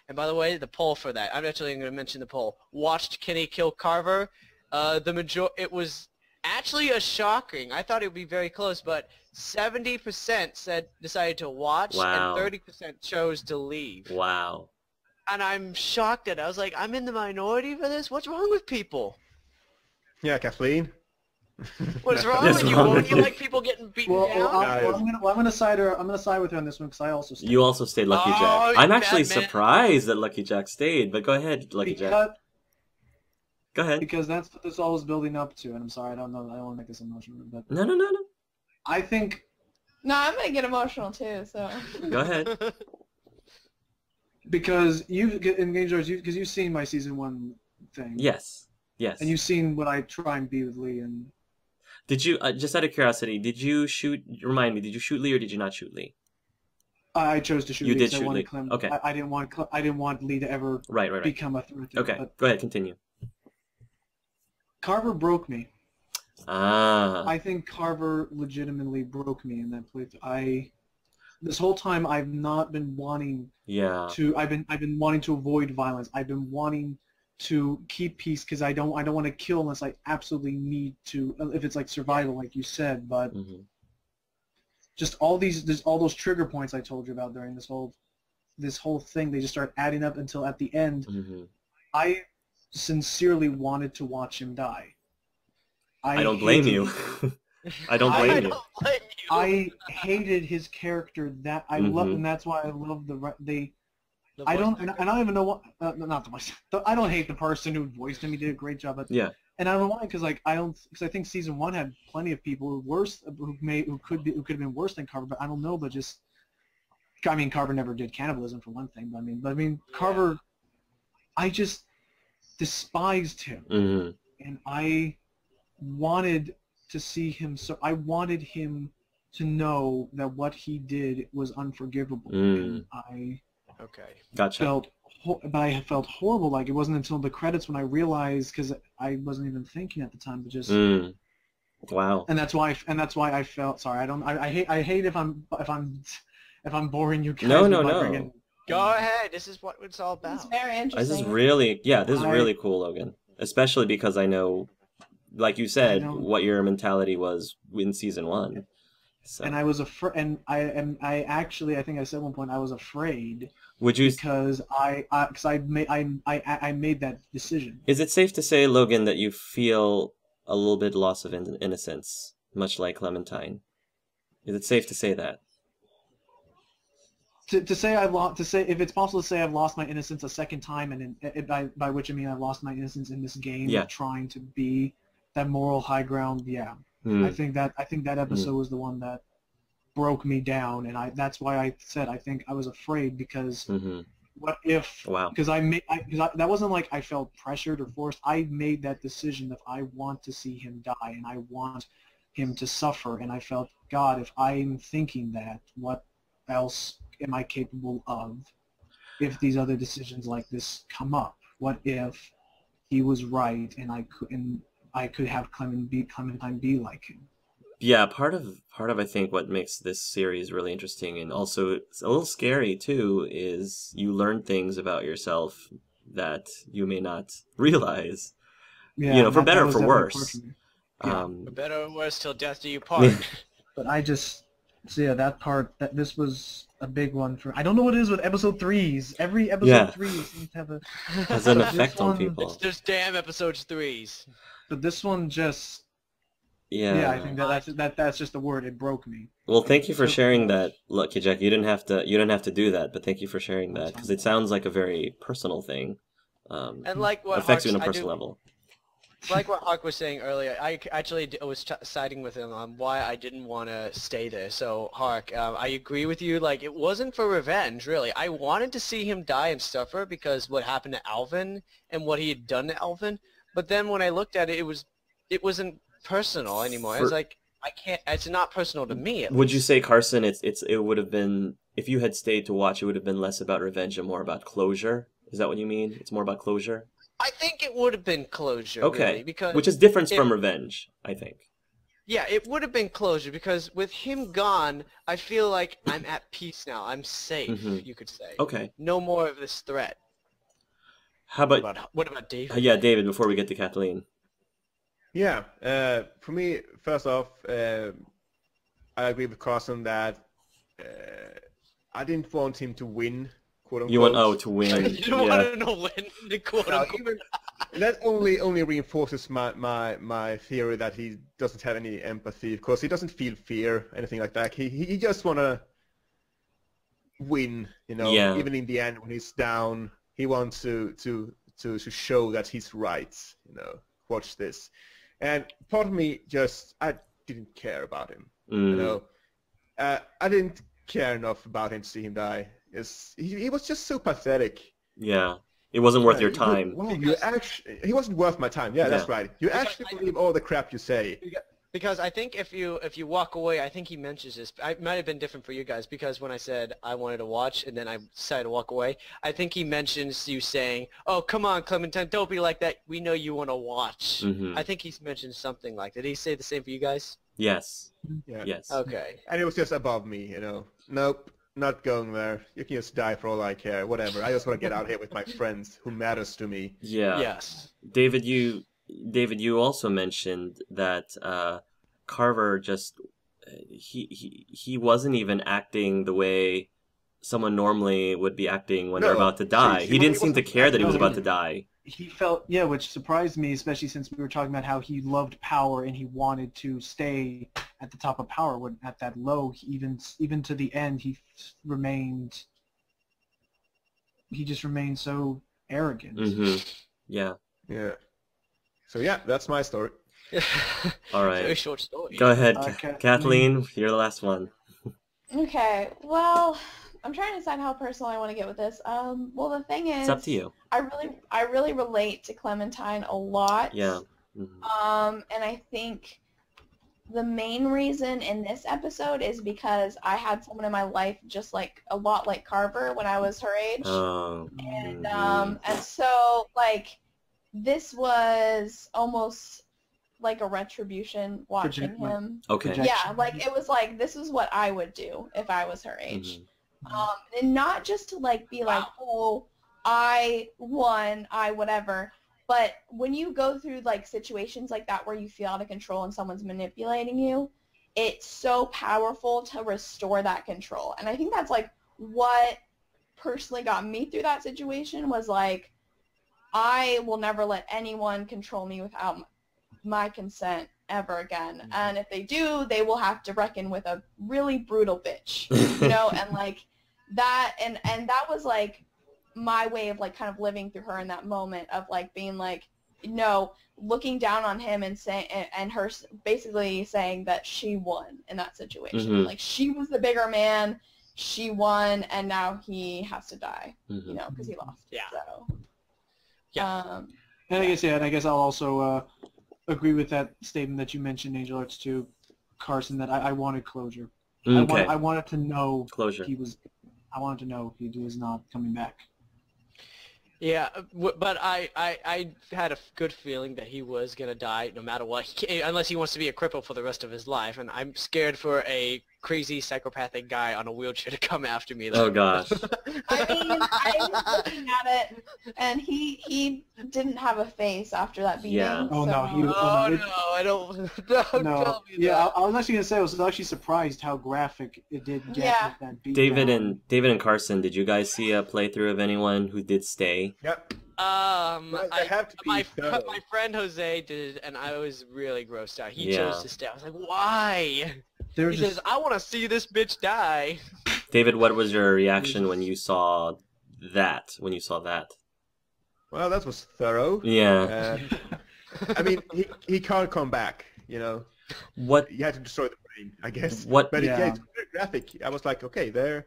And by the way, the poll for that, I'm actually going to mention the poll. Watched Kenny kill Carver. It was actually a shocking. I thought it would be very close, but 70% decided to watch, Wow. and 30% chose to leave. Wow. And I'm shocked at it. I was like, I'm in the minority for this? What's wrong with people? Yeah, Kathleen. What's wrong What's with you? wrong Won't with you you? like people getting beaten Well, down? I'm gonna side with her on this one because I also stayed. You also stayed, Lucky Oh, Jack. you I'm bad actually man. surprised that Lucky Jack stayed, but go ahead, Lucky Jack. Go ahead. Because that's what this all was building up to, and I'm sorry, I don't know, I don't want to make this emotional, but No. I think No, I'm gonna get emotional too. So. Go ahead. because you've because you've seen my season 1 thing. Yes. Yes. And you've seen what I try and be with Lee, and Did you, just out of curiosity, did you shoot, remind me, did you shoot Lee or did you not shoot Lee? I chose to shoot You Lee. did 'Cause I shoot wanted Lee. Clem, Okay. I didn't want Lee to ever Right. become a threat. Okay, But go ahead, continue. Carver broke me. Ah. I think Carver legitimately broke me in that place. This whole time I've not been wanting Yeah. to. I've been wanting to avoid violence. I've been wanting to keep peace because I don't want to kill unless I absolutely need to. If it's like survival, like you said, but Mm-hmm. just all those trigger points I told you about during this whole thing. They just start adding up until at the end, Mm-hmm. I sincerely wanted to watch him die. I don't blame you. I don't blame you. don't blame you. I hated his character that I love, Mhm. and that's why I love The I voice don't, actor. and I don't even know what. Not the voice. I don't hate the person who voiced him. He did a great job. But, Yeah. and I don't know why, because like because I think season 1 had plenty of people who could have been worse than Carver, but I don't know. But just, I mean, Carver never did cannibalism for one thing. But I mean, Carver, I just despised him, Mm-hmm. and I wanted to see him. So I wanted him to know that what he did was unforgivable, and I Okay. Gotcha. but I felt horrible. Like it wasn't until the credits when I realized, because I wasn't even thinking at the time, but just Wow. and that's why I felt sorry. I hate if I'm boring you guys. No, with no, my no. friggin- Go ahead. This is what it's all about. It's very This interesting. is really, this is really cool, Logan. Especially because I know, like you said, I know. what your mentality was in season 1. So, And I was and I actually I think I said at one point I was afraid would you? because I made that decision. Is it safe to say, Logan, that you feel a little bit loss of innocence, much like Clementine? Is it safe to say that? To say if it's possible to say I've lost my innocence a second time, and by which I mean I've lost my innocence in this game Yeah. of trying to be that moral high ground. Yeah, I think that episode was the one that broke me down, and that's why I said I think I was afraid because what if? Wow. Because that wasn't like I felt pressured or forced. I made that decision that I want to see him die and I want him to suffer, and I felt, God, if I'm thinking that, what else am I capable of if these other decisions like this come up? What if he was right and I could have Clementine be like him? Yeah, part of I think what makes this series really interesting, and also it's a little scary too, is you learn things about yourself that you may not realize. Yeah, for better or was for definitely worse. part of me. Yeah. For better or worse, till death do you part. But that part, this was a big one for. I don't know what it is with episode 3s. Every episode 3 seems to have a. Has an This effect on one- people. It's just damn episodes 3s. But this one just. Yeah. Yeah, I think that's just the word. It broke me. Well, thank you for sharing that, Lucky Jack. You didn't have to do that, but thank you for sharing that because it sounds like a very personal thing. And like what Affects you on a Hawks- I personal do- level. Like what Hawk was saying earlier, I actually was siding with him on why I didn't want to stay there. So, Hawk, I agree with you. Like, it wasn't for revenge, really. I wanted to see him die and suffer because what happened to Alvin and what he had done to Alvin. But then when I looked at it, it wasn't personal anymore. I was like, I can't. It's not personal to me. Would you say, Carson, it would have been, if you had stayed to watch, it would have been less about revenge and more about closure? Is that what you mean? It's more about closure? I think it would have been closure. Okay, really, because which is different from revenge, I think. Yeah, it would have been closure because with him gone, I feel like I'm at peace now. I'm safe, you could say. Okay. No more of this threat. How about What about David? yeah, David? Before we get to Kathleen. Yeah, for me, first off, I agree with Carson that I didn't want him to win, quote unquote. You want to win? You don't want to know when the quote unquote. Even, that only reinforces my theory that he doesn't have any empathy because he doesn't feel fear, anything like that. He just wanna win, you know. Yeah. Even in the end, when he's down, he wants to show that he's right, you know. Watch this, and part of me I didn't care about him, you know. I didn't care enough about him to see him die. He was just so pathetic. Yeah. It wasn't worth your time. He wasn't worth my time. Yeah, that's right. You actually believe all the crap you say. Because I think if you walk away, I think he mentions this. It might have been different for you guys because when I said I wanted to watch and then I decided to walk away, I think he mentions you saying, "Oh, come on, Clementine, don't be like that. We know you want to watch." I think he's mentioned something like that. Did he say the same for you guys? Yes. Yeah. Yes. Okay. And it was just above me, you know. Nope, not going there. You can just die for all I care. Whatever. I just want to get out here with my friends who matters to me. Yeah. Yes. David, you also mentioned that Carver just he wasn't even acting the way someone normally would be acting when they're about to die. He didn't seem to care that he was about to die. He felt, yeah, which surprised me, especially since we were talking about how he loved power and he wanted to stay at the top of power. When at that low, even to the end, he just remained so arrogant. Yeah. Yeah. So yeah, that's my story. All right. Very short story. Go ahead, Kathleen. You're the last one. Okay, well, I'm trying to decide how personal I want to get with this. Well, the thing is, It's up to you. I really relate to Clementine a lot. Yeah. And I think the main reason in this episode is because I had someone in my life just like a lot like Carver when I was her age. Oh. And so like this was almost like a retribution watching him. Okay. Yeah, like it was like this is what I would do if I was her age. And not just to like be like, oh, I won, I whatever. But when you go through like situations like that where you feel out of control and someone's manipulating you, it's so powerful to restore that control. And I think that's like what personally got me through that situation was like, I will never let anyone control me without my consent ever again. And if they do, they will have to reckon with a really brutal bitch, you know, and like that, and that was like my way of like kind of living through her in that moment of like being like, no, looking down on him and saying, and her basically saying that she won in that situation. Like she was the bigger man, she won, and now he has to die, you know, because he lost. Yeah. So. Yeah. And I guess I'll also agree with that statement that you mentioned, Angel Arts, to Carson, that I wanted closure. Okay. I wanted to know Closure. I wanted to know he was not coming back. Yeah, but I had a good feeling that he was going to die no matter what, unless he wants to be a cripple for the rest of his life, and I'm scared for a crazy psychopathic guy on a wheelchair to come after me. Oh, gosh. I mean, I was looking at it, and he didn't have a face after that beating. Yeah. Oh, so. no, he was... Oh, no, I don't... Don't No. tell me Yeah, that. I was actually going to say I was actually surprised how graphic it did get with that beat David down. and Carson, did you guys see a playthrough of anyone who did stay? Yep. I have to be my thorough. friend Jose did, and I was really grossed out. He Yeah. chose to stay. I was like, why? There's He says, I want to see this bitch die. David, what was your reaction when you saw that? Well, that was thorough. Yeah. I mean, he can't come back, you know. What? You had to destroy the brain, I guess. What- But Yeah. it's very graphic. I was like, okay, they're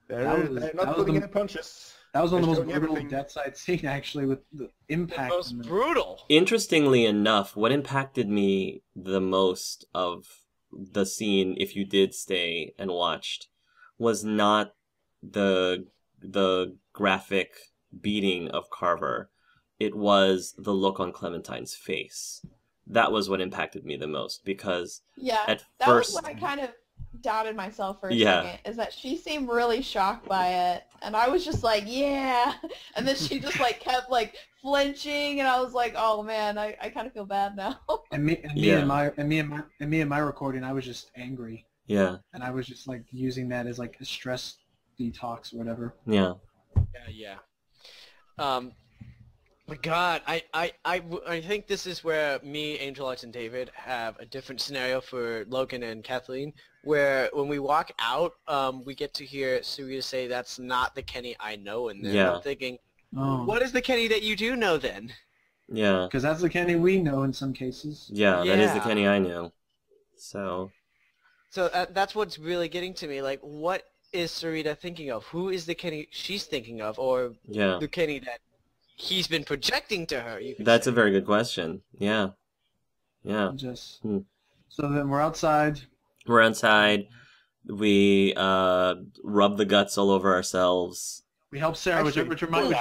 That was- not that was pulling the- any punches. That was one of the They're most showing brutal everything. death side scene, actually, with the impact. Most on it. brutal. Interestingly enough, what impacted me the most of the scene, if you did stay and watched, was not the graphic beating of Carver. It was the look on Clementine's face. that was what impacted me the most, because Yeah, at that first, was when I kind of doubted myself for a Yeah. second, is that she seemed really shocked by it, and I was just like, yeah, and then she just like kept like flinching, and I was like, oh man, I kind of feel bad now. And me Yeah. in my recording, I was just angry, yeah, and I was just like using that as like a stress detox or whatever. yeah, Yeah. My God, I think this is where me, Angel Arts, and David have a different scenario for Logan and Kathleen, where when we walk out, we get to hear Surya say, "That's not the Kenny I know," and then Yeah. I'm thinking, Oh, what is the Kenny that you do know then? yeah, because that's the Kenny we know in some cases. yeah. That is the Yeah. Kenny I knew. So So that's what's really getting to me. Like, what is Sarita thinking of? Who is the Kenny she's thinking of, or yeah, the Kenny that he's been projecting to her? You could that's say. a very good question. Yeah, yeah. Just Hmm. so then we're outside. We're inside. We rub the guts all over ourselves. We help Sarah, which Actually,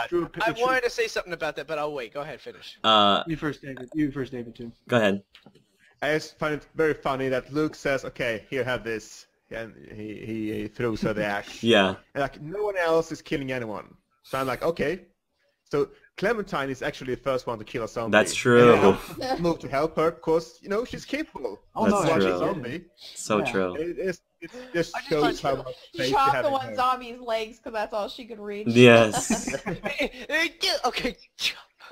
drew a I wanted to say something about that, but I'll wait. Go ahead, finish. You first, David. You first, David, too. Go ahead. I just find it very funny that Luke says, "Okay, here, have this," and he throws her the axe. Yeah, And like no one else is killing anyone. So I'm like, okay. So Clementine is actually the first one to kill a zombie. that's true. And I move to help her because she's capable. Oh, That's no, Watch true. a zombie. So Yeah. true. It just I just shows want how to- much She faith you chopped have the in one her. zombie's legs because that's all she could reach. Yes. Okay. Okay.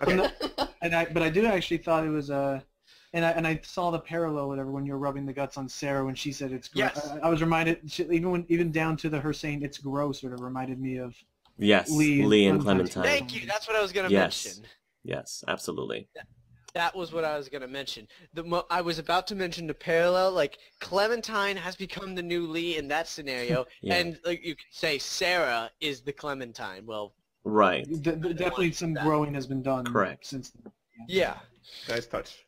But I do actually thought it was and I saw the parallel whatever when you're rubbing the guts on Sarah when she said it's gross. Yes. I was reminded even down to her saying it's gross sort of reminded me of Yes. Lee And and Clementine. Thank you. That's what I was gonna Yes. mention. Yes, absolutely. That was what I was gonna mention. I was about to mention the parallel. Like Clementine has become the new Lee in that scenario, Yeah. and like you could say Sarah is the Clementine. Well, Right. definitely some growing has been done Correct. since then. yeah. Nice touch.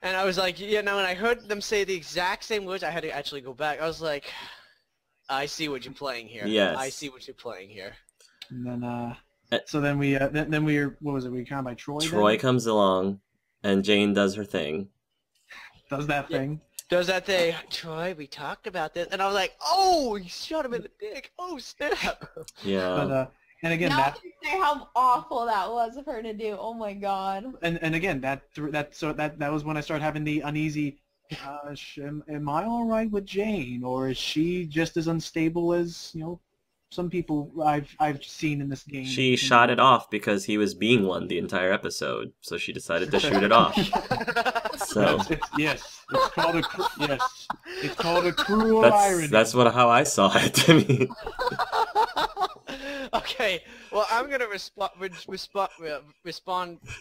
And I was like, when I heard them say the exact same words, I had to actually go back. I was like, I see what you're playing here. Yes. I see what you're playing here. And then so then we then we were, what was it? We kind of by Troy. Troy then? comes along, and Jane does her thing. Does that Yeah. thing. Does that thing, Troy, we talked about this. And I was like, oh, he shot him in the dick. Oh, snap. Yeah. But and again Now that you say how awful that was of her to do. Oh my god. and again that was when I started having the uneasy. Am I all right with Jane, or is she just as unstable as some people I've seen in this game? She shot it off because he was being one the entire episode, so she decided to shoot it off. So It's called a cruel irony. that's how I saw it. I mean, Okay, well, I'm gonna respond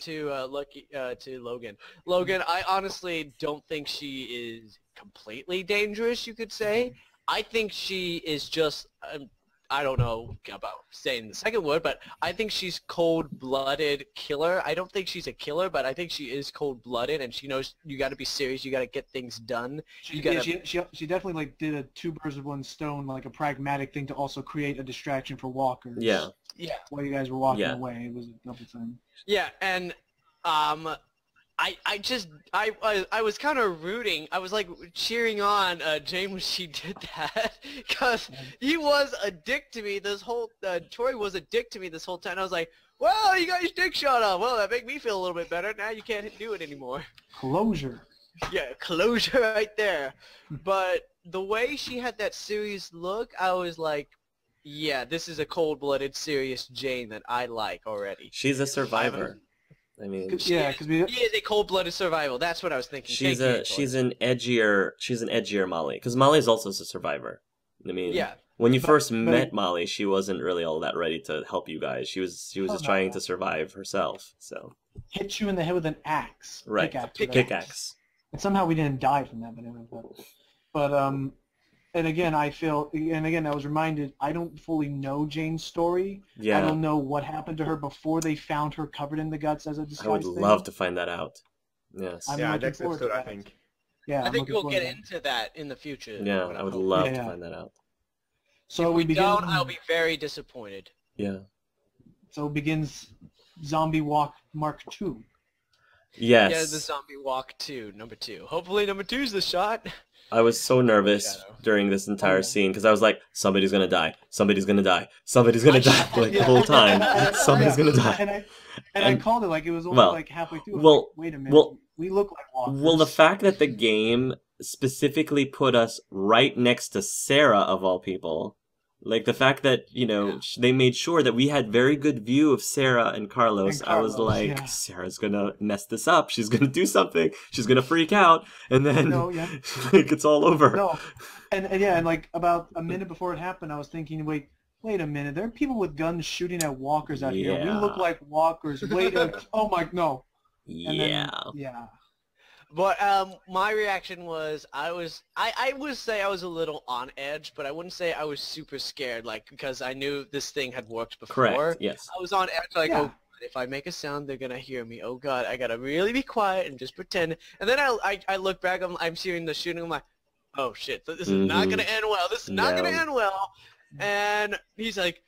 to Logan. Logan, I honestly don't think she is completely dangerous. You could say. I think she is just. I don't know about saying the second word, but I think she's cold-blooded killer. I don't think she's a killer, but I think she is cold-blooded, and she knows you got to be serious. You got to get things done. She definitely like did a two birds with one stone, like a pragmatic thing to also create a distraction for walkers. yeah. Yeah. While you guys were walking Yeah. away, it was a double time. Yeah, and I was kind of rooting. I was like cheering on Jane when she did that because he was a dick to me this whole. Troy was a dick to me this whole time. I was like, well, you got your dick shot off. Well, that made me feel a little bit better. Now you can't do it anymore. Closure. Yeah, closure right there. But the way she had that serious look, I was like, yeah, this is a cold-blooded, serious Jane that I like already. She's a survivor. I mean, Yeah, because we. He is a cold-blooded survival. That's what I was thinking. she's Thank you, she's an edgier Molly, because Molly is also a survivor. I mean, Yeah. when you first met Molly, she wasn't really all that ready to help you guys. She was just trying to survive herself. So Hit you in the head with an axe. right, Pickaxe. And somehow we didn't die from that, but and again, I was reminded, I don't fully know Jane's story. Yeah. I don't know what happened to her before they found her covered in the guts as a disguise I would thing. love to find that out. Yes. I'm Yeah, looking next forward to episode, I that. think. Yeah, I I'm think looking we'll forward get to that. into that in the future. Yeah, I would love to Yeah. find that out. So If we we begin. don't, I'll be very disappointed. Yeah. So begins Zombie Walk Mark II. Yes. Yeah, the zombie walk number 2. Hopefully number 2's the shot. I was so nervous during this entire scene because I was like, somebody's gonna die, somebody's gonna die, somebody's gonna die, like the whole time, somebody's gonna die. And I called it like it was only like halfway through. Well, like, wait a minute, we look like walkers. Well, the fact that the game specifically put us right next to Sarah of all people, like the fact that they made sure that we had very good view of Sarah and Carlos. I was like, Sarah's gonna mess this up. She's gonna do something. She's gonna freak out, and then like it's all over. No, and like about a minute before it happened, I was thinking, wait a minute. There are people with guns shooting at walkers out here. We look like walkers. Wait, oh my no. Yeah. But my reaction was I would say I was a little on edge, but I wouldn't say I was super scared, like because I knew this thing had worked before. Correct. Yes. I was on edge, like, oh, if I make a sound, they're gonna hear me. Oh God, I gotta really be quiet and just pretend. And then I look back, I'm seeing the shooting. I'm like, oh shit, this is not gonna end well. This is not gonna end well. And he's like,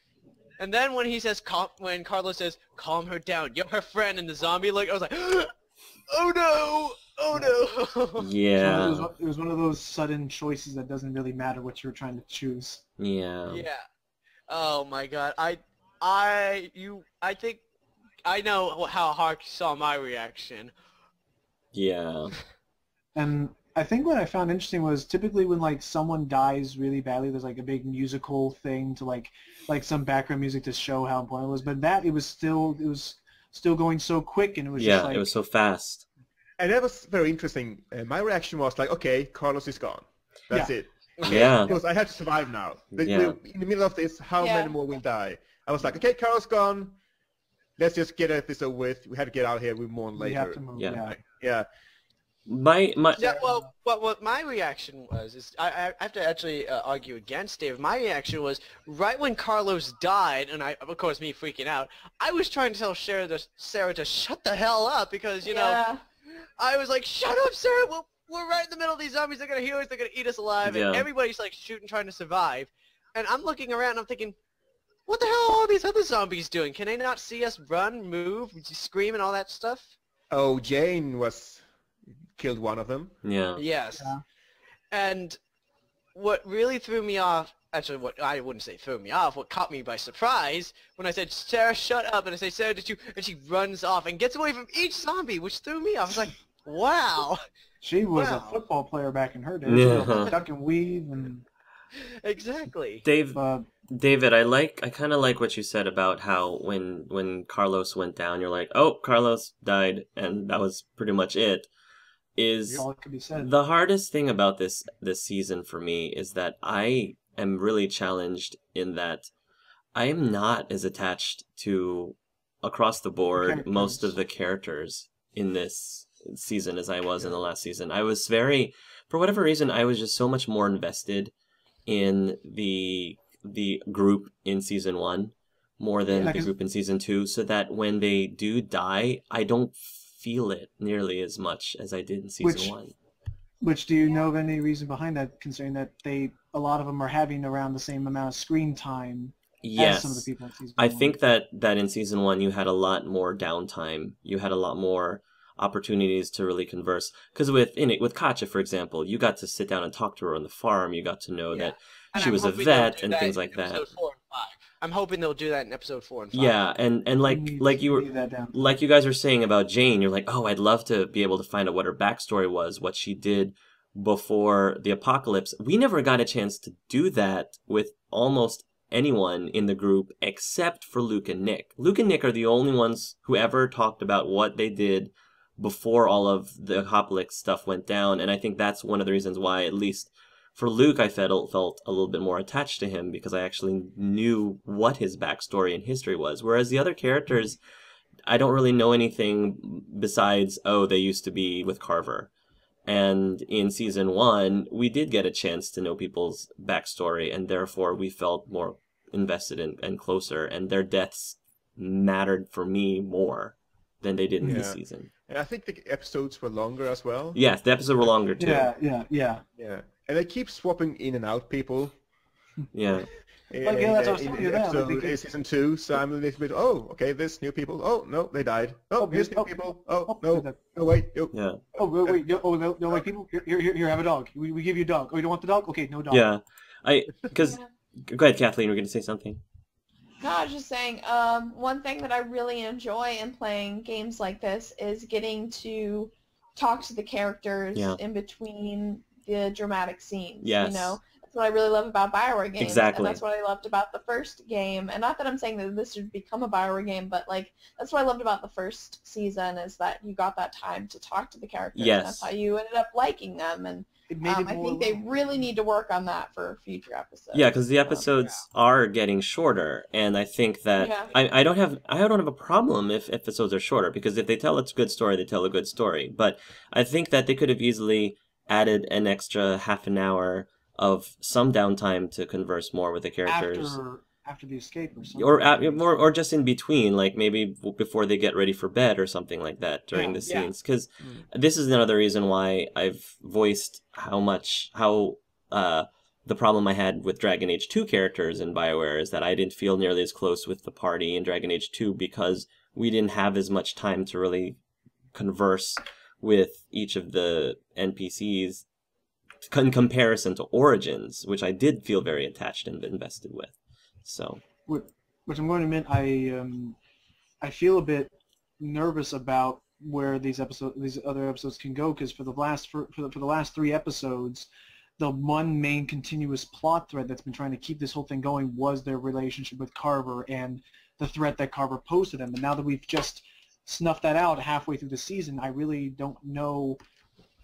and then when he says, when Carlos says, calm her down, you're her friend, and the zombie, like, I was like, oh no. Oh no! Yeah. It was one of those sudden choices that doesn't really matter what you're trying to choose. Yeah. Yeah. Oh my God. I think I know how Hark saw my reaction. Yeah. And I think what I found interesting was typically when like someone dies really badly, there's like a big musical thing to like some background music to show how important it was. But it was still going so quick, and it was just like, it was so fast. And that was very interesting. My reaction was like, okay, Carlos is gone. That's it. Okay, yeah. Because I have to survive now. In the middle of this, how many more will die? I was like, okay, Carlos gone. Let's just get this over with. We have to get out here. We mourn later. We have to move. Yeah. Well, what my reaction was is I have to actually argue against Dave. My reaction was right when Carlos died, and of course me freaking out. I was trying to tell Sarah to shut the hell up because I was like, shut up, Sarah. We're right in the middle of these zombies. They're gonna heal us. They're gonna eat us alive, and everybody's like shooting, trying to survive. And I'm looking around, and I'm thinking, what the hell are all these other zombies doing? Can they not see us run, move, scream, and all that stuff? Oh, Jane killed one of them. Yeah. Yes. Yeah. And what really threw me off, actually what I wouldn't say threw me off, what caught me by surprise, when I said, Sarah, shut up, and I say, Sarah, did you, and she runs off and gets away from each zombie, which threw me off. I was like, wow. She was a football player back in her day. Yeah. Duck and weave and... Exactly. David, I kind of like what you said about how when Carlos went down, you're like, oh, Carlos died, and that was pretty much it. All that could be said. The hardest thing about this season for me is that I am really challenged in that I am not as attached to, across the board, most of the characters in this season as I was in the last season. I was for whatever reason, I was just so much more invested in the group in season 1 more than the group in season 2, so that when they do die, I don't feel it nearly as much as I did in season 1. Which do you know of any reason behind that, considering that a lot of them are having around the same amount of screen time as some of the people in season 1? I think that in season 1 you had a lot more downtime. You had a lot more opportunities to really converse. Because with Katja, for example, you got to sit down and talk to her on the farm. You got to know that she was a vet and things like that. 4 and 5. I'm hoping they'll do that in episode 4 and 5. Yeah, and like you guys were saying about Jane, you're like, oh, I'd love to be able to find out what her backstory was, what she did before the apocalypse. We never got a chance to do that with almost anyone in the group except for Luke and Nick. Luke and Nick are the only ones who ever talked about what they did before all of the apocalypse stuff went down, and I think that's one of the reasons why, at least for Luke, I felt a little bit more attached to him, because I actually knew what his backstory and history was. Whereas the other characters, I don't really know anything besides, oh, they used to be with Carver. And in season 1, we did get a chance to know people's backstory, and therefore we felt more invested and closer, and their deaths mattered for me more than they did in this season. And I think the episodes were longer as well. Yes, the episodes were longer too. Yeah. And they keep swapping in and out people. Yeah. Like, yeah, that's what I was telling you then, like, episode season 2, so I'm a little bit. Oh, okay, there's new people. Oh no, they died. Oh, here's new people. Oh no, no wait. Oh. Yeah. Oh wait, no, like people. Here, have a dog. We give you a dog. Oh, you don't want the dog? Okay, no dog. Yeah. Because go ahead, Kathleen. We're going to say something. No, I was just saying, one thing that I really enjoy in playing games like this is getting to talk to the characters in between the dramatic scenes. Yes. You know, that's what I really love about BioWare games. Exactly. And that's what I loved about the first game. And not that I'm saying that this should become a BioWare game, but like that's what I loved about the first season is that you got that time to talk to the characters. Yes. And that's how you ended up liking them. And I think they really need to work on that for future episodes. Yeah, because the episodes are getting shorter, and I think that I don't have a problem if episodes are shorter, because if they tell a good story, they tell a good story. But I think that they could have easily added an extra half an hour of some downtime to converse more with the characters. After the escape or something. Or just in between, like maybe before they get ready for bed or something like that during the scenes. Because this is another reason why I've voiced how the problem I had with Dragon Age 2 characters in BioWare is that I didn't feel nearly as close with the party in Dragon Age 2 because we didn't have as much time to really converse with each of the NPCs in comparison to Origins, which I did feel very attached and invested with. So, which I'm going to admit, I feel a bit nervous about where these other episodes can go, because for the last 3 episodes, the one main continuous plot thread that's been trying to keep this whole thing going was their relationship with Carver and the threat that Carver posed to them. And now that we've just snuffed that out halfway through the season, I really don't know.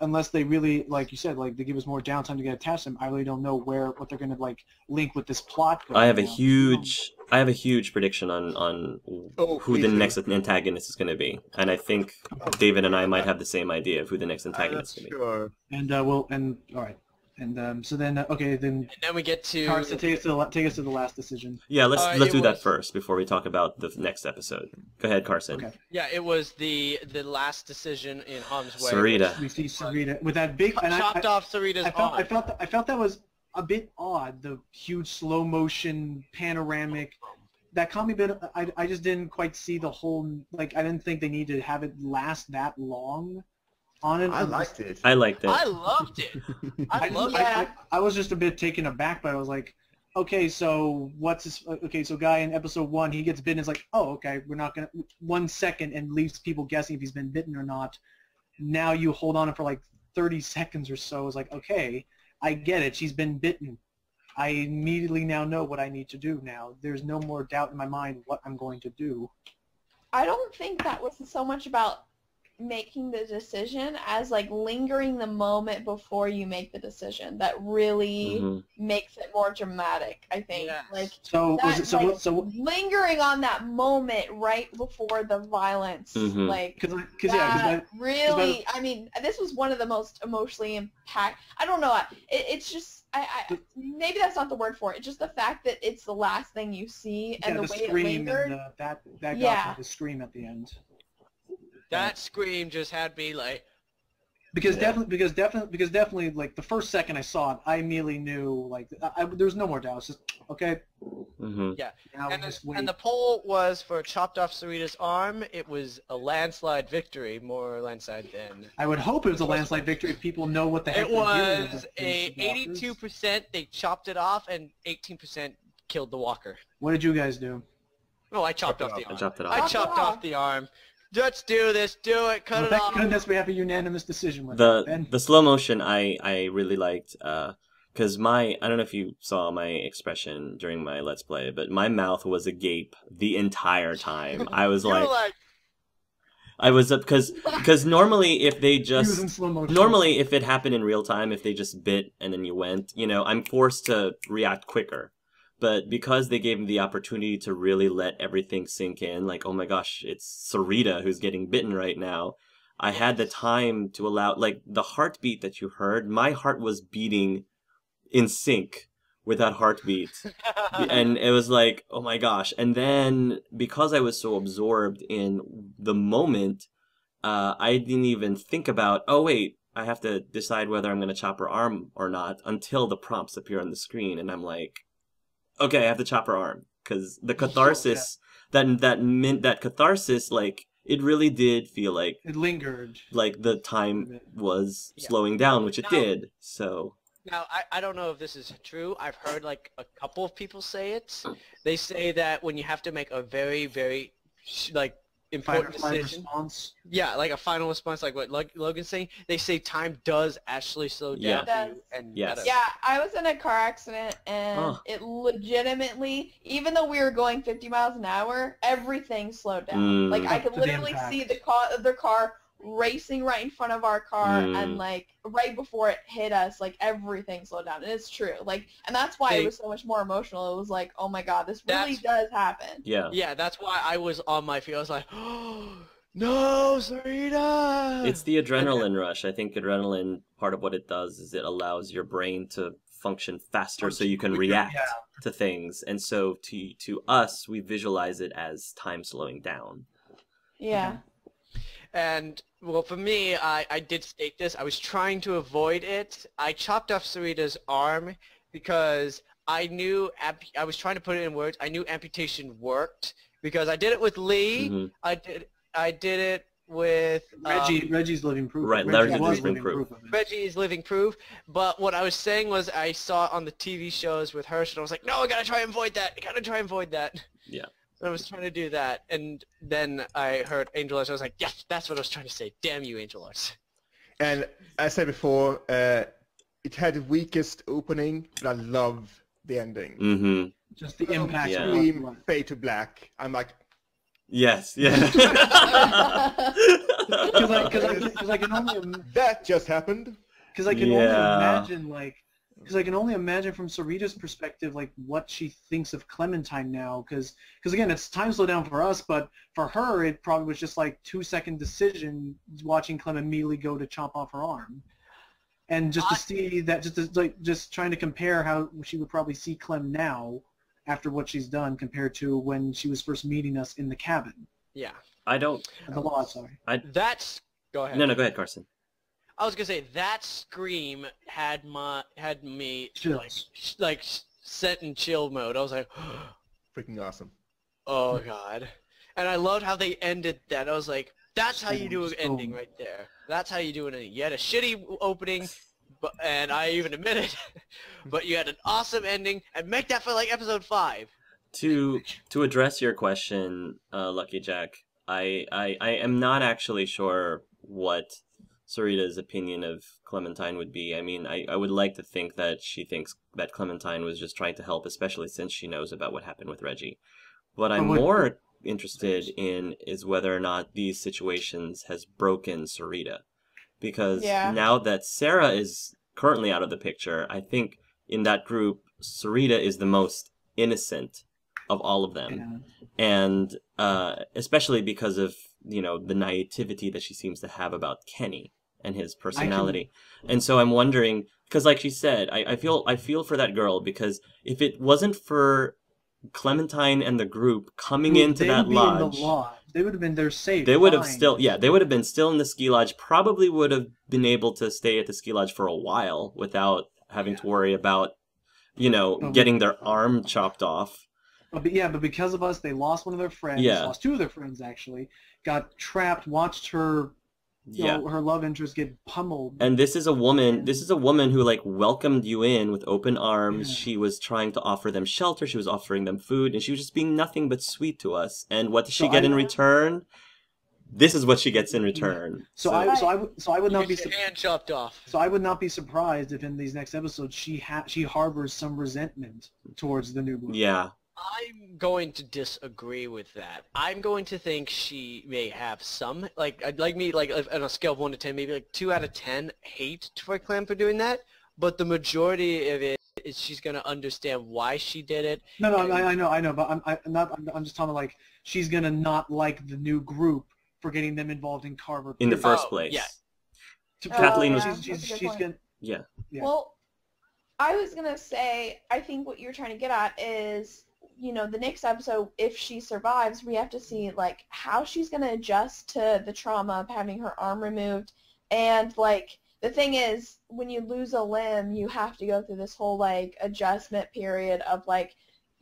Unless they really, like you said, like they give us more downtime to get attached to them, I really don't know what they're going to like link with this plot. I have a huge prediction on who the next antagonist is going to be, and I think David and I might have the same idea of who the next antagonist is going to be. Sure. And all right. And so then, okay, then. And then we get to. Carson, take us to the last decision. Yeah, let's do that first before we talk about the next episode. Go ahead, Carson. Okay. Yeah, it was the last decision in Harm's Way. Sarita. We see Sarita with that big chopped off Sarita's arm. I felt that was a bit odd. The huge slow motion panoramic. That caught me a bit. I just didn't quite see the whole. Like I didn't think they needed to have it last that long. On it. I liked it. I liked it. I loved it. I was just a bit taken aback, but I was like, okay, so so guy in episode 1, he gets bitten. It's like, oh, okay, we're not gonna 1 second and leaves people guessing if he's been bitten or not. Now you hold on for like 30 seconds or so. It's like, okay, I get it. She's been bitten. I immediately now know what I need to do now. There's no more doubt in my mind what I'm going to do. I don't think that was so much about making the decision as like lingering the moment before you make the decision that really makes it more dramatic. I think like lingering on that moment right before the violence, like really. I mean, this was one of the most emotionally impact. I don't know. It's just I maybe that's not the word for it. It's just the fact that it's the last thing you see and the way it lingered. That got me, the scream at the end. That scream just had me like. Because definitely, like the first second I saw it, I immediately knew like there was no more doubt. It's just okay. Yeah, and the poll was for chopped off Sarita's arm. It was a landslide victory, more landslide than. I would hope it was a landslide victory if people know what the heck. It was a 82%. They chopped it off, and 18% killed the walker. What did you guys do? Oh, I chopped off the arm. I chopped it off. I chopped off the arm. Let's do this. Do it. Cut it off. Thank goodness we have a unanimous decision with the slow motion. I really liked because I don't know if you saw my expression during my Let's Play, but my mouth was agape the entire time. I was I was up because normally if they just normally if it happened in real time, if they just bit and then you went, I'm forced to react quicker. But because they gave him the opportunity to really let everything sink in, like, oh my gosh, it's Sarita who's getting bitten right now, I had the time to allow, like, the heartbeat that you heard, my heart was beating in sync with that heartbeat. And it was like, oh my gosh. And then, because I was so absorbed in the moment, I didn't even think about, oh wait, I have to decide whether I'm going to chop her arm or not until the prompts appear on the screen. And I'm like, okay, I have to chop her arm, because the catharsis that catharsis, like, it really did feel like It lingered. like the time was slowing down, which it did. So now I don't know if this is true. I've heard like a couple of people say it. They say that when you have to make a very, very like important decision, response. yeah, like a final response, like what Logan's saying, they say time does actually slow down. Yeah. And Yes. Yeah, I was in a car accident, and it legitimately, even though we were going 50 miles an hour, everything slowed down. Like, I could literally see the car racing right in front of our car, and, like, right before it hit us, like, everything slowed down. And it's true. Like, and that's why it was so much more emotional. It was like, oh, my God, this really does happen. Yeah. Yeah, that's why I was on my feet. I was like, oh, no, Sarita! It's the adrenaline rush. I think adrenaline, part of what it does is it allows your brain to function faster so you can react to things. And so to us, we visualize it as time slowing down. Yeah. And, well, for me, I did state this. I was trying to avoid it. I chopped off Sarita's arm because I knew, I was trying to put it in words, I knew amputation worked because I did it with Lee. Mm-hmm. I did it with... Reggie's living proof. Right, Reggie Larry's was living proof. of it. Reggie's living proof. But what I was saying was I saw it on the TV shows with Hirsch, and I was like, no, I gotta try and avoid that. I gotta try and avoid that. Yeah. I was trying to do that, and then I heard Angel Arts. I was like, yes, that's what I was trying to say. Damn you, Angel Arts. And as I said before, it had the weakest opening, but I love the ending. Mm-hmm. Just the impact. Scream, fade to black. I'm like... Yes, yeah. Because I can only... That just happened. Because I can only imagine, like... Because I can only imagine from Sarita's perspective, like, what she thinks of Clementine now. Because again, it's time slow down for us, but for her, it probably was just like 2-second decision watching Clem immediately go to chop off her arm. And just to see that, just trying to compare how she would probably see Clem now after what she's done compared to when she was first meeting us in the cabin. Yeah. I don't... The lodge, sorry. That's... Go ahead. No, go ahead, Carson. I was gonna say that scream had me Chills. like set in chill mode. I was like, Freaking awesome. oh God, and I loved how they ended that. I was like, that's how you do an ending right there. That's how you do an ending. You had a shitty opening, and I even admit it, but you had an awesome ending, and make that for like episode 5. To address your question, Lucky Jack, I am not actually sure what Sarita's opinion of Clementine would be. I mean, I would like to think that she thinks that Clementine was just trying to help, especially since she knows about what happened with Reggie. What I'm more interested in is whether or not these situations has broken Sarita. Because now that Sarah is currently out of the picture, I think in that group, Sarita is the most innocent of all of them. Yeah. And especially because of, the naivety that she seems to have about Kenny and his personality. And so I'm wondering, because like she said, I feel for that girl, because if it wasn't for Clementine and the group coming into that lodge, they would have been there safe. They would have they would have been still in the ski lodge, probably would have been able to stay at the ski lodge for a while without having to worry about, getting their arm chopped off. But because of us, they lost one of their friends, lost 2 of their friends actually, got trapped, watched her her love interest get pummeled. And this is a woman who like welcomed you in with open arms. Yeah. She was trying to offer them shelter, she was offering them food, and she was just being nothing but sweet to us. And what does she get in return? This is what she gets in return. So I would not be hand chopped off. So I would not be surprised if in these next episodes she harbors some resentment towards the new group. Yeah. I'm going to disagree with that. I'm going to think she may have some, like on a scale of 1 to 10, maybe like 2 out of 10 hate for Clem for doing that, but the majority of it is she's going to understand why she did it. No, I know, but I'm just talking like she's going to not like the new group for getting them involved in Carver. In the first place. Yeah. Kathleen was... She's going to... Yeah. Well, I was going to say, I think what you're trying to get at is... the next episode, if she survives, we have to see, like, how she's going to adjust to the trauma of having her arm removed. And, like, the thing is, when you lose a limb, you have to go through this whole, like, adjustment period of, like,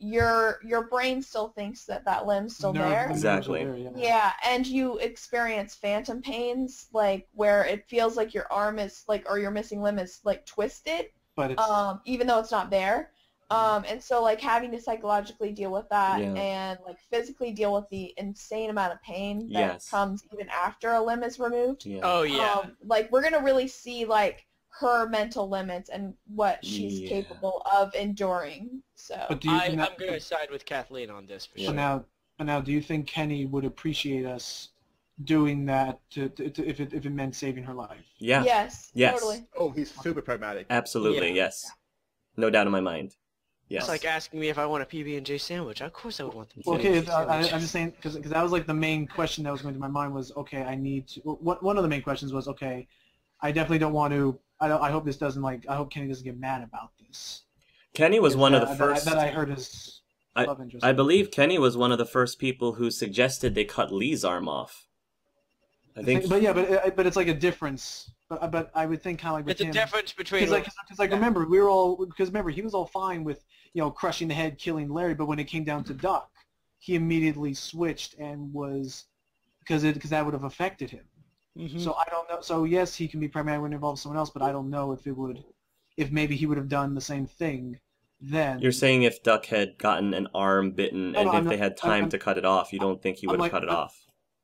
your brain still thinks that limb's still there. Exactly. Yeah, and you experience phantom pains, like where it feels like your arm is like, or your missing limb is like twisted, But it's, even though it's not there. And so like having to psychologically deal with that and like physically deal with the insane amount of pain that comes even after a limb is removed. Yeah. Oh yeah. Like we're gonna really see like her mental limits and what she's capable of enduring. So but do you I'm going to side with Kathleen on this for sure. But now, do you think Kenny would appreciate us doing that if it meant saving her life? Yeah. Yes. Yes. Totally. Oh, he's super pragmatic. Absolutely. Yes. No doubt in my mind. Yes. It's like asking me if I want a PB&J sandwich. Of course I would want them. Well, okay, I'm just saying because that was like the main question that was going through my mind was, okay, I need to. One of the main questions was, okay, I definitely don't want to. I hope this doesn't like. I hope Kenny doesn't get mad about this. Kenny was one of the first that I heard his love interest. I believe Kenny was one of the first people who suggested they cut Lee's arm off. I think. But yeah, but it's like a difference. But I would think kind of like with it's a difference between. Because remember he was all fine with crushing the head, killing Larry, but when it came down to Duck, he immediately switched and was because that would have affected him. Mm-hmm. So I don't know. So yes, he can be pragmatic when it involves someone else, but I don't know if maybe he would have done the same thing then. You're saying if Duck had gotten an arm bitten and they had time to cut it off, you don't think he would have cut it off?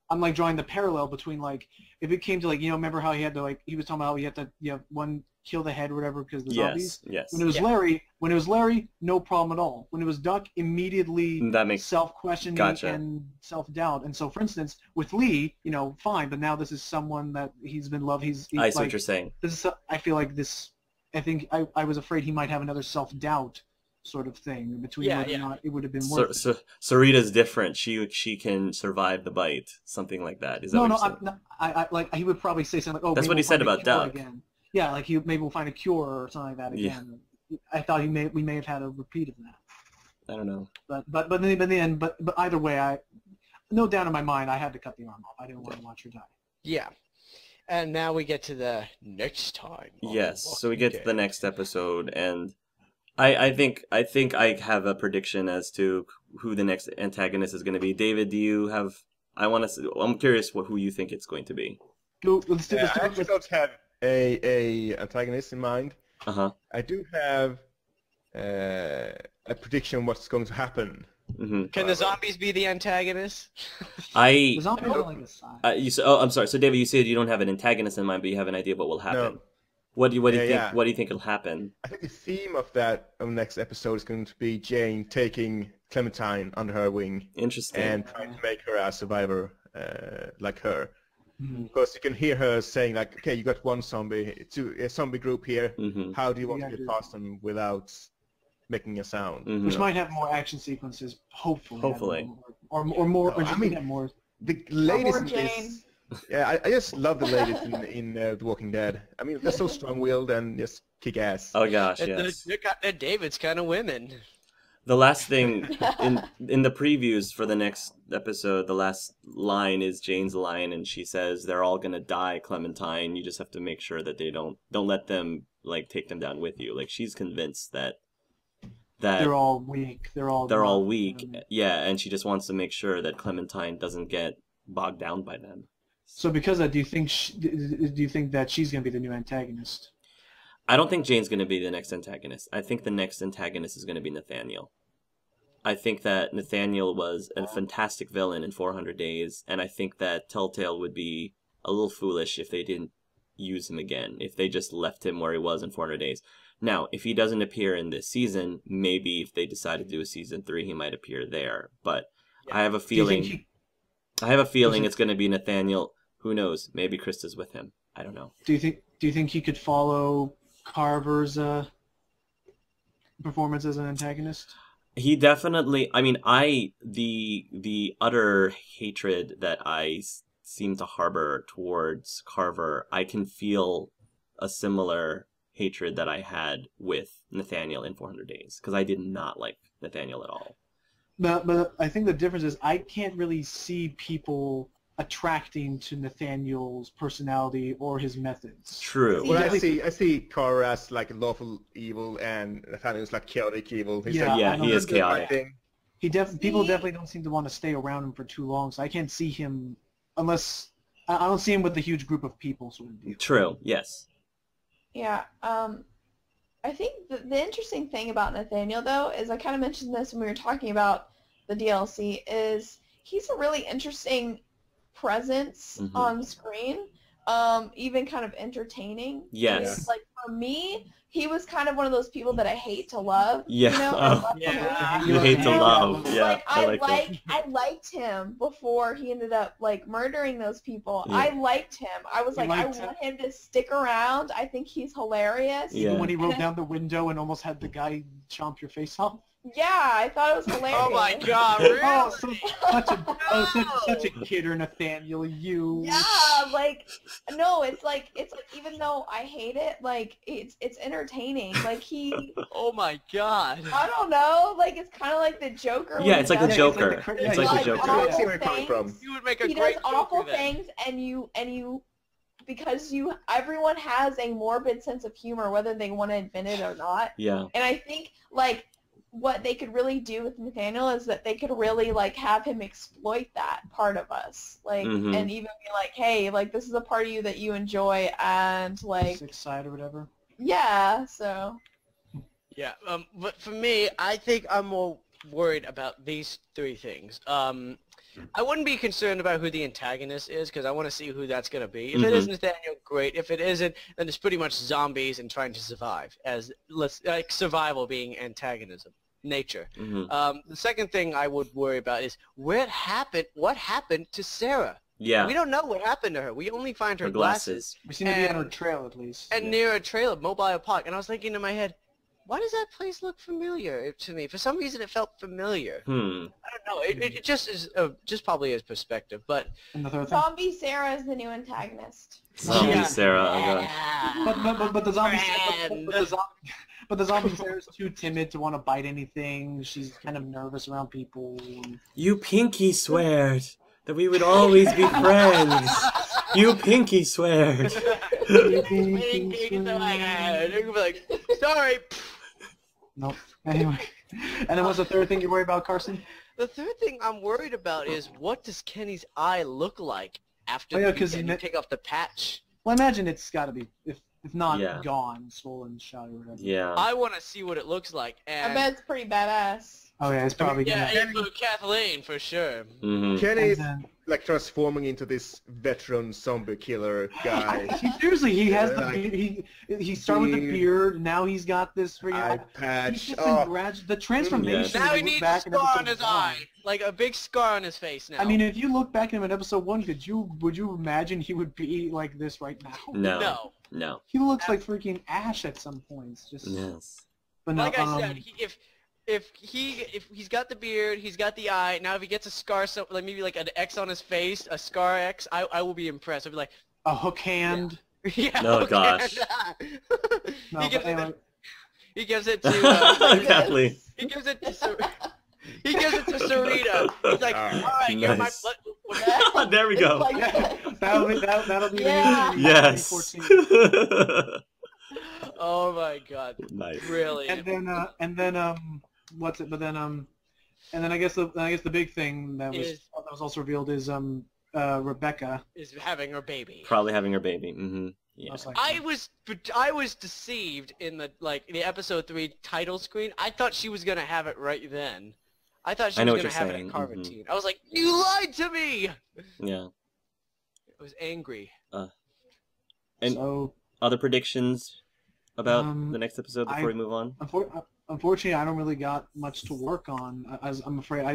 I'm like drawing the parallel between like if it came to like remember how he had to like he was talking about how he had to one kill the head or whatever because the zombies. Yes. When it was Larry, no problem at all. When it was Duck, immediately self-questioning and self-doubt. And so, for instance, with Lee, fine, but now this is someone that he's been loved. He's I see what you're saying. This is I feel like this. I think I was afraid he might have another self-doubt sort of thing between whether or not it would have been worth it. Sarita's different. She can survive the bite, something like that. Is that what you're saying? I like he would probably say something like, "Oh, that's what he said about Duck." Again. Yeah, like maybe we'll find a cure or something like that again. Yeah. I thought we may have had a repeat of that. I don't know. But in the end, but either way, no doubt in my mind, I had to cut the arm off. I didn't want to watch her die. Yeah. And now we get to the next time. Yes, so we get to the next episode, and I think I have a prediction as to who the next antagonist is going to be. David, do you have? I'm curious who you think it's going to be. Let's do I actually don't have a antagonist in mind. I do have a prediction what's going to happen. Mm-hmm. Can the zombies be the antagonist? The zombies are like a side. I'm sorry. So David, you said you don't have an antagonist in mind, but you have an idea of what will happen. No. What do you think? Yeah. What do you think will happen? I think the theme of the next episode is going to be Jane taking Clementine under her wing. Interesting. And trying to make her a survivor like her. Because you can hear her saying like, okay, you got a zombie group here. Mm-hmm. How do you want to get past them without making a sound? Mm-hmm. Which might have more action sequences, hopefully. Or more. More. The ladies in this. Yeah, I just love the ladies in The Walking Dead. I mean, they're so strong-willed and just kick ass. Oh gosh, yes. They're David's kind of women. The last thing in the previews for the next episode, the last line is Jane's line, and she says they're all gonna die, Clementine. You just have to make sure that they don't let them like take them down with you. Like she's convinced that they're all weak. They're all weak. Yeah, and she just wants to make sure that Clementine doesn't get bogged down by them. So because of that, do you think that she's gonna be the new antagonist? I don't think Jane's going to be the next antagonist. I think the next antagonist is going to be Nathaniel. I think that Nathaniel was a fantastic villain in 400 Days, and I think that Telltale would be a little foolish if they didn't use him again, if they just left him where he was in 400 Days. Now, if he doesn't appear in this season, maybe if they decide to do a season 3, he might appear there. But I have a feeling it's going to be Nathaniel. Who knows? Maybe Krista's with him. I don't know. Do you think he could follow Carver's performance as an antagonist? He definitely. I mean, the utter hatred that I seem to harbor towards Carver, I can feel a similar hatred that I had with Nathaniel in 400 Days, because I did not like Nathaniel at all. But I think the difference is I can't really see people attracting to Nathaniel's personality or his methods. True. Well, I see Kara as like lawful evil, and Nathaniel's like chaotic evil. He's Yeah, like, Yeah, he is doing the right chaotic. thing. People definitely don't seem to want to stay around him for too long, so I can't see him unless I don't see him with a huge group of people sort of deal. True. Yes. Yeah. I think the interesting thing about Nathaniel, though, is I kind of mentioned this when we were talking about the DLC, is he's a really interesting presence on screen, even kind of entertaining. Yes. It's like, for me, he was kind of one of those people that I hate to love. Yeah. You know? Oh. Yeah. You hate to And, love. Yeah. like, I like that. I liked him before he ended up like murdering those people. Yeah. I liked him. I was You like, I liked want him to stick around. I think he's hilarious. Yeah. Even when he rolled down the window and almost had the guy chomp your face off. Yeah, I thought it was hilarious. Oh my god, really? Oh, such a kidder, Nathaniel. You. Yeah, like, no, it's like even though I hate it, like it's entertaining. Like Oh my god. I don't know, like it's kind of like the Joker. Yeah, when it's he like the does Joker. Yeah, It's like the like, Joker. I awful see where you're coming things. from. You would make a He great does awful Joker then. things, and you because everyone has a morbid sense of humor, whether they want to admit it or not. Yeah. And I think like what they could really do with Nathaniel is that they could really like have him exploit that part of us, like, Mhm. and even be like, hey, like this is a part of you that you enjoy, and like, Sick side or whatever. yeah, so. Yeah, but for me, I think I'm more worried about these three things. I wouldn't be concerned about who the antagonist is, because I want to see who that's going to be. If it is Nathaniel, great. If it isn't, then it's pretty much zombies and trying to survive, as like survival being antagonism, nature. The second thing I would worry about is what happened to Sarah? Yeah. We don't know what happened to her. We only find her Her glasses. We seem to be on And- her trail at least. and near a trailer, mobile park. And I was thinking in my head, why does that place look familiar to me? For some reason, it felt familiar. I don't know. It just is just probably his perspective, but And the third thing. Zombie Sarah is the new antagonist. Zombie Yeah. Sarah. Oh god. But the zombie Friend. but the zombie Sarah's too timid to want to bite anything. She's kind of nervous around people. You pinky sweared that we would always be friends. You pinky sweared. like, sorry. Nope. Anyway. And then what's the third thing you worry about, Carson? The third thing I'm worried about is what does Kenny's eye look like after Oh, yeah, the 'cause you take off the patch? Well, I imagine it's got to be, if not Yeah. gone, swollen, shot, or whatever. Yeah. I want to see what it looks like. I And bet it's pretty badass. Oh yeah, it's probably yeah, gonna. for Kathleen for sure. Kenny's And then- like transforming into this veteran zombie killer guy. Seriously, he has the Like- he started with the Beard. beard. Now he's got this freaking Eye He's patch. just Oh, the transformation. Yes. Now if he you look needs a back in scar on episode his one- eye, like a big scar on his face now. I mean, if you look back at him in episode 1, would you imagine he would be like this right now? No. no. No. He looks like freaking Ash at some points. Just Yes. but no, Like I said, if he's got the beard, he's got the eye. Now if he gets a scar, so like maybe like an X on his face, a scar X, I will be impressed. I'll be like, a hook hand. yeah. Oh, okay. gosh. No, he, but gives anyway, he gives it to Kathleen. he gives it to Sarita. He's like, all right, you're my Nice. There we It's go. like- that'll be Yeah. the Yes. 2014. oh my god, Nice. really? And then what's it? But then and then I guess the big thing that was also revealed is Rebecca. Is having her baby. Probably having her baby. Yeah. I was like, I was deceived in the episode 3 title screen. I thought she was gonna have it right then. I thought she I know was what gonna you're have it at saying, Carvatine. I was like, you lied to me. Yeah. I was angry. And so other predictions about Um, the next episode before we move on? unfortunately, I don't really got much to work on. As I'm afraid I